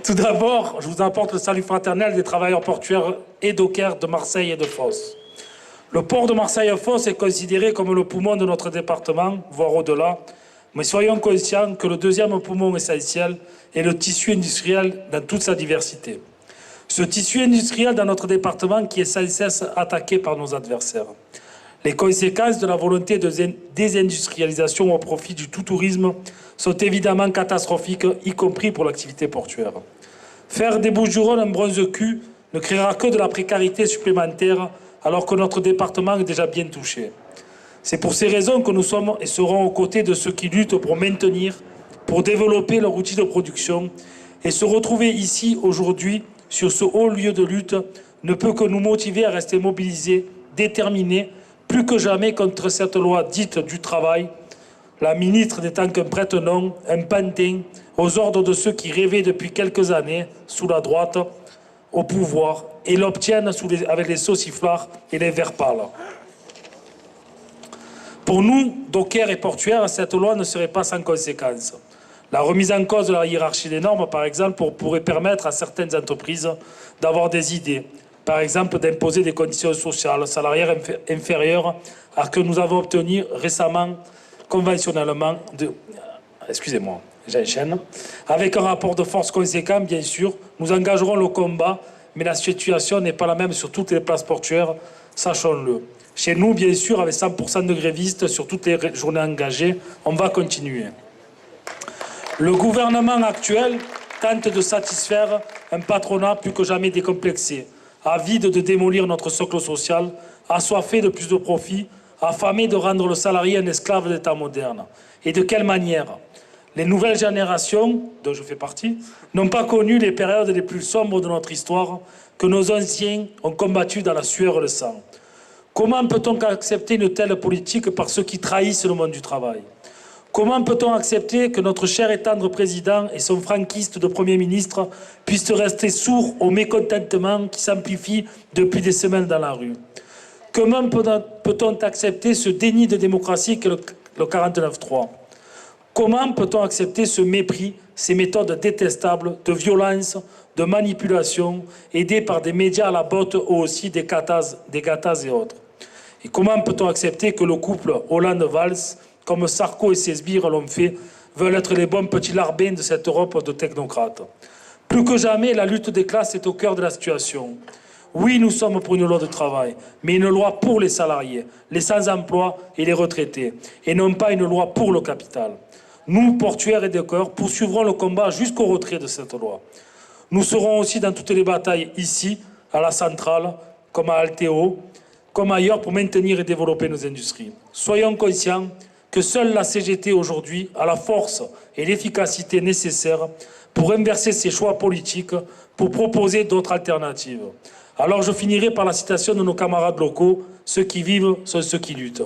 Tout d'abord, je vous apporte le salut fraternel des travailleurs portuaires et dockers de Marseille et de Fos. Le port de Marseille-Fos est considéré comme le poumon de notre département, voire au-delà, mais soyons conscients que le deuxième poumon essentiel est le tissu industriel dans toute sa diversité. Ce tissu industriel dans notre département qui est sans cesse attaqué par nos adversaires. Les conséquences de la volonté de désindustrialisation au profit du tout-tourisme sont évidemment catastrophiques, y compris pour l'activité portuaire. Faire des Bouches-du-Rhône un bronze-cul ne créera que de la précarité supplémentaire alors que notre département est déjà bien touché. C'est pour ces raisons que nous sommes et serons aux côtés de ceux qui luttent pour maintenir, pour développer leur outil de production et se retrouver ici aujourd'hui sur ce haut lieu de lutte ne peut que nous motiver à rester mobilisés, déterminés, plus que jamais contre cette loi dite du travail, la ministre n'étant qu'un prête-nom, un pantin, aux ordres de ceux qui rêvaient depuis quelques années, sous la droite, au pouvoir, et l'obtiennent avec les sauciflards et les verres pâles. Pour nous, dockers et portuaires, cette loi ne serait pas sans conséquences. La remise en cause de la hiérarchie des normes, par exemple, pourrait permettre à certaines entreprises d'avoir des idées. Par exemple, d'imposer des conditions sociales, salariales inférieures à ce que nous avons obtenu récemment, conventionnellement, excusez-moi, j'enchaîne. Avec un rapport de force conséquent, bien sûr, nous engagerons le combat, mais la situation n'est pas la même sur toutes les places portuaires, sachons-le. Chez nous, bien sûr, avec 100% de grévistes sur toutes les journées engagées, on va continuer. Le gouvernement actuel tente de satisfaire un patronat plus que jamais décomplexé, avide de démolir notre socle social, assoiffé de plus de profit, affamé de rendre le salarié un esclave d'État moderne. Et de quelle manière? Les nouvelles générations, dont je fais partie, n'ont pas connu les périodes les plus sombres de notre histoire que nos anciens ont combattues dans la sueur et le sang. Comment peut-on accepter une telle politique par ceux qui trahissent le monde du travail? Comment peut-on accepter que notre cher et tendre président et son franquiste de Premier ministre puissent rester sourds au mécontentement qui s'amplifie depuis des semaines dans la rue? Comment peut-on accepter ce déni de démocratie qu'est le 49-3? Comment peut-on accepter ce mépris, ces méthodes détestables de violence, de manipulation, aidées par des médias à la botte ou aussi des Gattaz et autres? Et comment peut-on accepter que le couple Hollande-Valls, comme Sarko et ses sbires l'ont fait, veulent être les bons petits larbins de cette Europe de technocrates? Plus que jamais, la lutte des classes est au cœur de la situation. Oui, nous sommes pour une loi de travail, mais une loi pour les salariés, les sans-emploi et les retraités, et non pas une loi pour le capital. Nous, portuaires et dockers, poursuivrons le combat jusqu'au retrait de cette loi. Nous serons aussi dans toutes les batailles ici, à la centrale, comme à Alteo, comme ailleurs, pour maintenir et développer nos industries. Soyons conscients que seule la CGT aujourd'hui a la force et l'efficacité nécessaires pour inverser ses choix politiques, pour proposer d'autres alternatives. Alors je finirai par la citation de nos camarades locaux, ceux qui vivent sont ceux qui luttent.